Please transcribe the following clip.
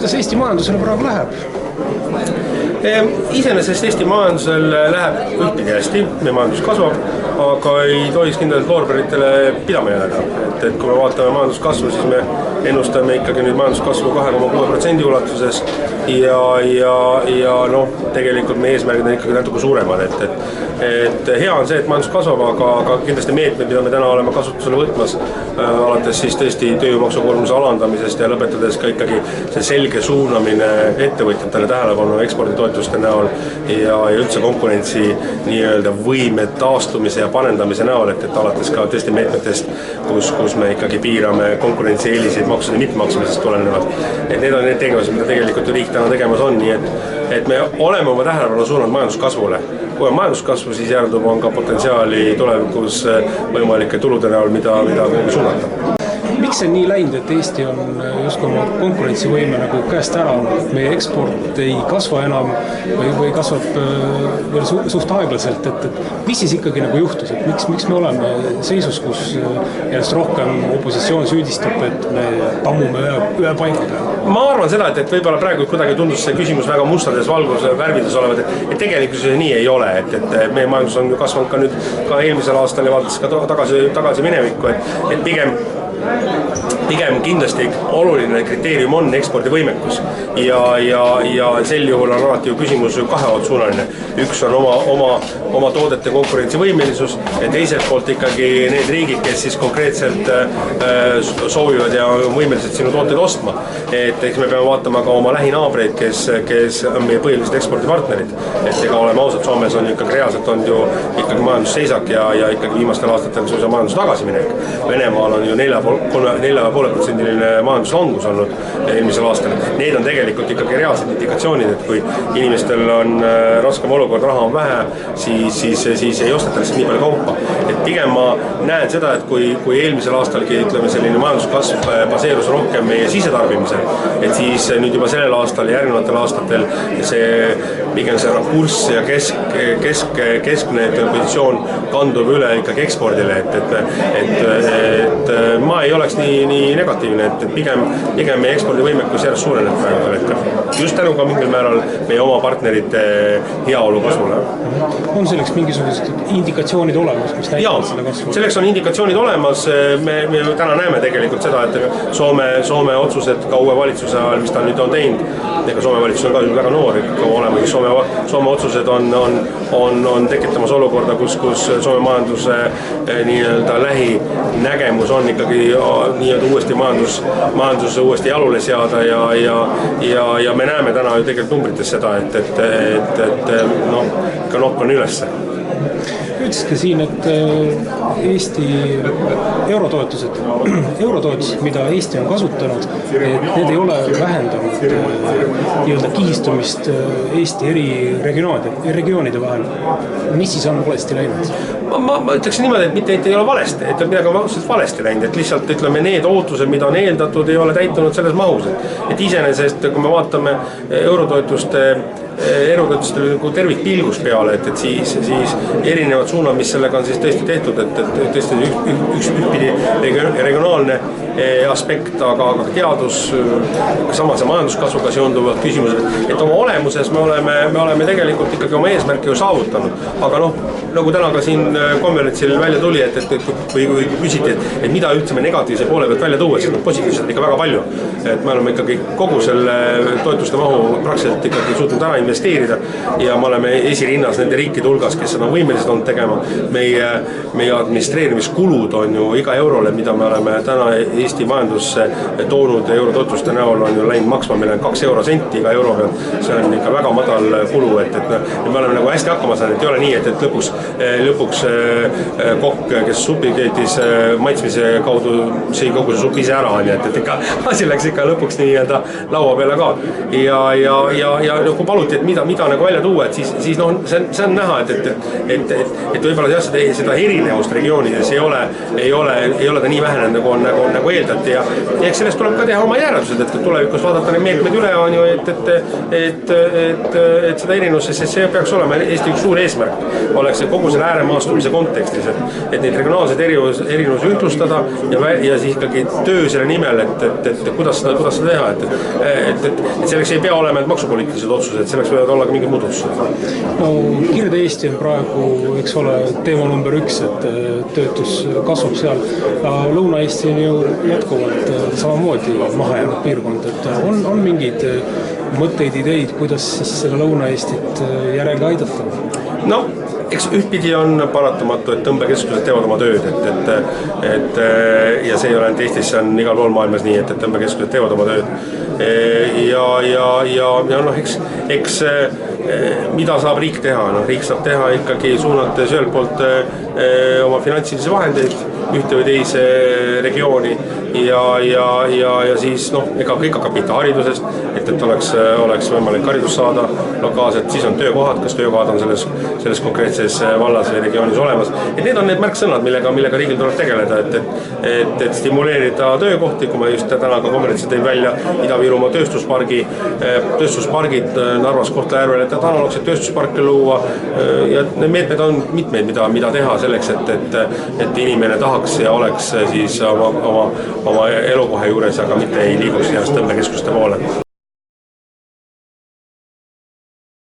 kuidas Eesti majandusele praegu läheb? Iseenesest Eesti majandusel läheb ühtpidi hästi, meie majandus kasvab, aga ei tohiks kindlalt loorberitele pidama jääda. Et kui me vaatame majanduskasvu, siis me ennustame ikkagi nüüd majanduskasvu 2,6% ulatuses ja noh, tegelikult meie eesmärgid on ikkagi natuke suuremad. Et hea on see, et majandus kasvab, aga kindlasti meetmed, mida me täna oleme kasutusele võtmas, alates siis tõesti tööjõumaksukoormuse alandamisest ja lõpetades ka ikkagi see selge suunamine ettevõtjatele tähelepanu eksporditoetuste näol ja üldse konkurentsi nii-öelda võime taastumise ja panendamise näol, et alates ka tõesti meetmetest, kus me ikkagi piirame konkurentsieeliseid maksude mitmaksmisest tulenevad. Et need on need tegevused, mida tegelikult riik täna tegemas on, nii et me oleme oma tähelepanu suunanud majanduskasvule. Kui on majanduskasvu, siis järdub on ka potentsiaali tulevikus võimalike tulude näol, mida suunata. Miks see nii läinud, et Eesti on justkui oma konkurentsivõime nagu käest ära, meie eksport ei kasva enam või kasvab veel suht aeglaselt, et mis siis ikkagi nagu juhtus, et miks me oleme seisus, kus järjest rohkem opositsioon süüdistab, et me tammume ühe paiga peal? Ma arvan seda, et võib-olla praegu kuidagi tundus see küsimus väga mustades valgusvärvides olevat, et tegelikult see nii ei ole, et meie majandus on kasvanud ka nüüd ka eelmisel aastal ja vaadates ka tagasi minevikku, et pigem kindlasti oluline kriteerium on ekspordivõimekus ja sel juhul on alati ju küsimus kaheotsuunaline. Üks on oma toodete konkurentsivõimelisus ja teiselt poolt ikkagi need riigid, kes siis konkreetselt soovivad ja on võimelised sinu tooteid ostma. Et eks me peame vaatama ka oma lähinaabreid, kes on meie põhilised ekspordipartnerid. Et ega oleme ausad, Soomes on ikkagi reaalselt on ju ikkagi majandusseisak ja ikkagi viimastel aastatel suisa majandus tagasiminek. Venemaal on ju 4,5% majanduslangus olnud eelmisel aastal. Need on tegelikult ikkagi reaalsed indikatsioonid, et kui inimestel on raskem olukord, raha on vähe, siis ei osteta lihtsalt nii palju kaupa. Et pigem ma näen seda, et kui eelmisel aastalgi ütleme selline majanduskasv baseerus rohkem meie sisetarbimisel, et siis nüüd juba sellel aastal ja järgnevatel aastatel pigem see rakurss ja keskne positsioon kandub üle ikkagi ekspordile, et ma ei oleks nii negatiivne, et pigem meie ekspordivõimekus järjest suureneb praegu hetkel. Just tänu ka mingil määral meie oma partnerite heaolu kasvule. On selleks mingisugused indikatsioonid olemas, mis näitavad seda kasvu? Selleks on indikatsioonid olemas. Me täna näeme tegelikult seda, et Soome otsused ka uue valitsuse ajal, mis ta nüüd on teinud, ega Soome valitsus on ka väga noor, olema Soome otsused on tekitamas olukorda, kus Soome majanduse nii-öelda lähinägemus on ikkagi nii-öelda uuesti majandus uuesti jalule seada ja me näeme täna ju tegelikult numbrites seda, et nokk on ülesse. Ütlesite siin, et Eesti eurotoetused, mida Eesti on kasutanud, et need ei ole vähendanud nii-öelda kihistumist Eesti eri regioonide vahel. Mis siis on valesti läinud? Ma ütleksin niimoodi, et mitte ei ole valesti, et midagi on valesti läinud, et lihtsalt ütleme need ootused, mida on eeldatud, ei ole täitunud selles mahus. Et iseenesest, kui me vaatame eurotoetuste tervikpilgus peale, et siis erinevad suunad, mis sellega on siis tõesti tehtud, et tõesti üks regionaalne aspekt, aga teadus, samas majanduskasvuga seonduvad küsimused, et oma olemuses me oleme tegelikult ikkagi oma eesmärki ju saavutanud, aga nagu täna ka siin konverentsil välja tuli, või küsiti, et mida üldse me negatiivse poole pealt välja tuua, siis positiivselt ikka väga palju, et me oleme ikkagi kogu selle toetuste mahu praktiliselt ikkagi suutnud ära investeerida ja me oleme esirinnas nende riikide hulgas, kes seda võimelised on tegema. Meie administreerimiskulud on ju iga eurole, mida me oleme täna Eesti majandusse toonud eurotoetuste näol on ju läinud maksma, meil on 2 eurosenti iga euro pealt. See on ikka väga madal kulu, et me oleme nagu hästi hakkama saanud, et ei ole nii, et lõpuks kokk, kes supi keetis maitsmise kaudu sõi kogu see supi ise ära, et ikka asi läks ikka lõpuks nii-öelda laua peale ka. Ja kui paluti et mida nagu välja tuua, et siis noh, see on näha, et võib-olla jah, seda erinevust regioonides ei ole ta nii vähenenud, nagu eeldati ja eks sellest tuleb ka teha oma järeldused, et tulevikus vaadata need meetmed üle on ju, et seda erinevust, sest see peaks olema Eesti üks suur eesmärk, oleks kogu selle ääremaastumise kontekstis, et neid regionaalseid erinevusi ühtlustada ja siis ikkagi töö selle nimel, et kuidas seda teha, et selleks ei pea olema maksupoliitilised otsused, selleks võivad olla ka mingid muud otsused. No Kirde-Eesti on praegu, eks ole, teema number 1, et töötus kasvab seal. Lõuna-Eesti on ju jätkuvalt samamoodi maha jäänud piirkond, et on mingid mõtteid, ideid, kuidas siis selle Lõuna-Eestit järele aidata? No, eks ühtpidi on paratamatu, et tõmbekeskused teevad oma tööd, ja see ei ole ainult Eestis, see on igal pool maailmas nii, et tõmbekeskused teevad oma tööd. Ja noh, eks mida saab riik teha? No, riik saab teha ikkagi suunates ühelt poolt oma finantsilisi vahendeid ühte või teise regiooni ja siis noh, ega kõik hakkab pihta haridusest, et oleks võimalik haridust saada lokaalselt, siis on töökohad, kas töökohad on selles konkreetses vallas või regioonis olemas. Et need on need märksõnad, millega riigil tuleb tegeleda, et stimuleerida töökohti, kui ma just täna ka konverentsil tõin välja Ida-Virumaa tööstuspargid Narvas, Kohtla-Järvel, et analoogseid tööstusparke luua ja need meetmed on mitmeid, mida teha selleks, et inimene tahaks ja oleks siis oma elukoha juures, aga mitte ei liiguks ennast tõmbekeskuste poole.